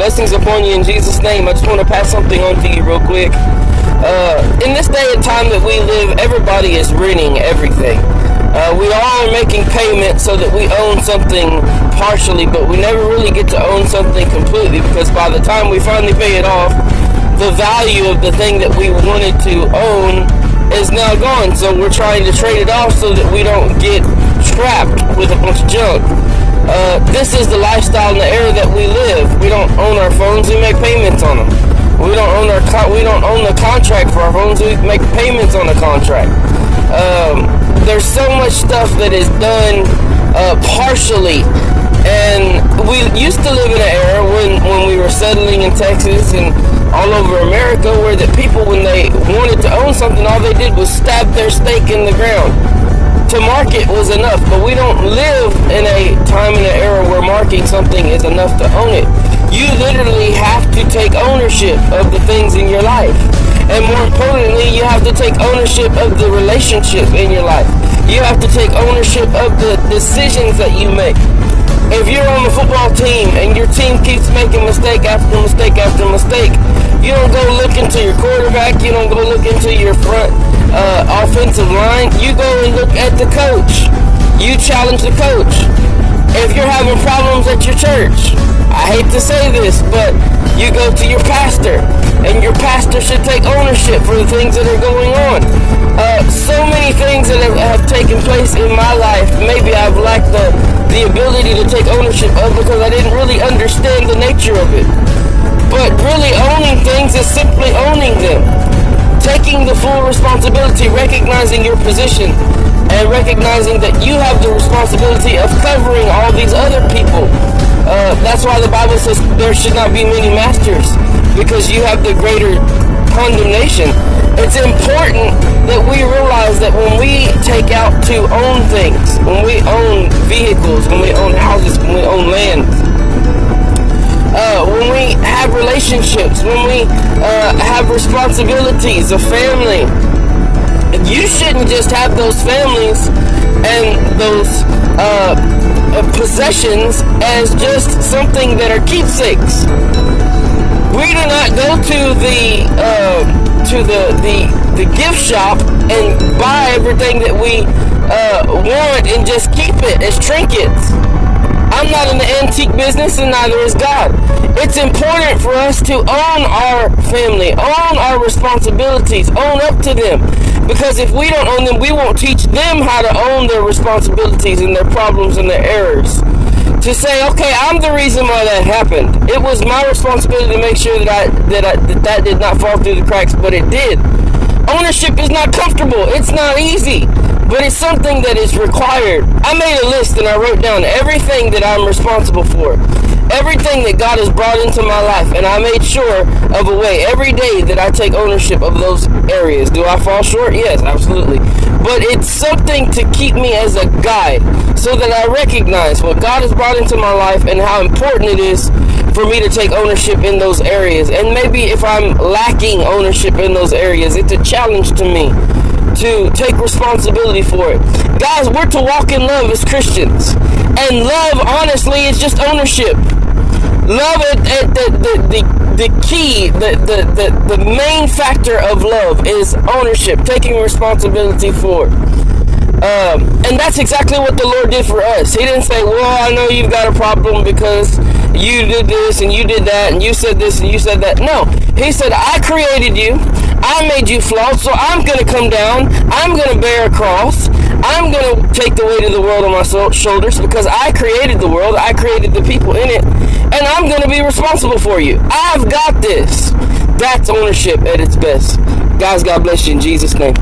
Blessings upon you in Jesus' name. I just want to pass something on to you real quick. In this day and time that we live, everybody is renting everything. We all are making payments so that we own something partially, but we never really get to own something completely, because by the time we finally pay it off, the value of the thing that we wanted to own is now gone. So we're trying to trade it off so that we don't get trapped with a bunch of junk. This is the lifestyle and the era that we live. We don't own our phones, we make payments on them. We don't own the contract for our phones, we make payments on the contract. There's so much stuff that is done partially, and we used to live in an era when we were settling in Texas and all over America, where the people, when they wanted to own something, all they did was stab their stake in the ground. To market was enough, but we don't live in a time and an era where marking something is enough to own it. You literally have to take ownership of the things in your life. And more importantly, you have to take ownership of the relationship in your life. You have to take ownership of the decisions that you make. If you're on the football team and your team keeps making mistake after mistake after mistake, you don't go look into your quarterback, you don't go look into your front offensive line, you go and look at the coach. You challenge the coach. If you're having problems at your church, I hate to say this, but you go to your pastor, and your pastor should take ownership for the things that are going on. So many things that have taken place in my life, maybe I've lacked the ability to take ownership of because I didn't really understand the nature of it. But really owning things is simply owning them. Taking the full responsibility, recognizing your position, and recognizing that you have the responsibility of covering all these other people. That's why the Bible says there should not be many masters, because you have the greater condemnation. It's important that we realize that when we take out to own things, when we own vehicles, when we own houses, when we own land, when we have relationships, when we have responsibilities, a family, you shouldn't just have those families and those possessions as just something that are keepsakes. We do not go to the gift shop and buy everything that we want and just keep it as trinkets. I'm not in the antique business, and neither is God. It's important for us to own our family, own our responsibilities, own up to them. Because if we don't own them, we won't teach them how to own their responsibilities and their problems and their errors. To say, okay, I'm the reason why that happened. It was my responsibility to make sure that did not fall through the cracks, but it did. Ownership is not comfortable. It's not easy. But it's something that is required. I made a list and I wrote down everything that I'm responsible for. Everything that God has brought into my life. And I made sure of a way every day that I take ownership of those areas. Do I fall short? Yes, absolutely. But it's something to keep me as a guide, so that I recognize what God has brought into my life and how important it is for me to take ownership in those areas. And maybe if I'm lacking ownership in those areas, it's a challenge to me to take responsibility for it. Guys, we're to walk in love as Christians. And love, honestly, is just ownership. Love, the key, the main factor of love is ownership, taking responsibility for it. And that's exactly what the Lord did for us. He didn't say, well, I know you've got a problem because you did this and you did that and you said this and you said that. No, he said, I created you. I made you flawed, so I'm going to come down. I'm going to bear a cross. I'm going to take the weight of the world on my shoulders because I created the world. I created the people in it. And I'm going to be responsible for you. I've got this. That's ownership at its best. Guys, God bless you in Jesus' name.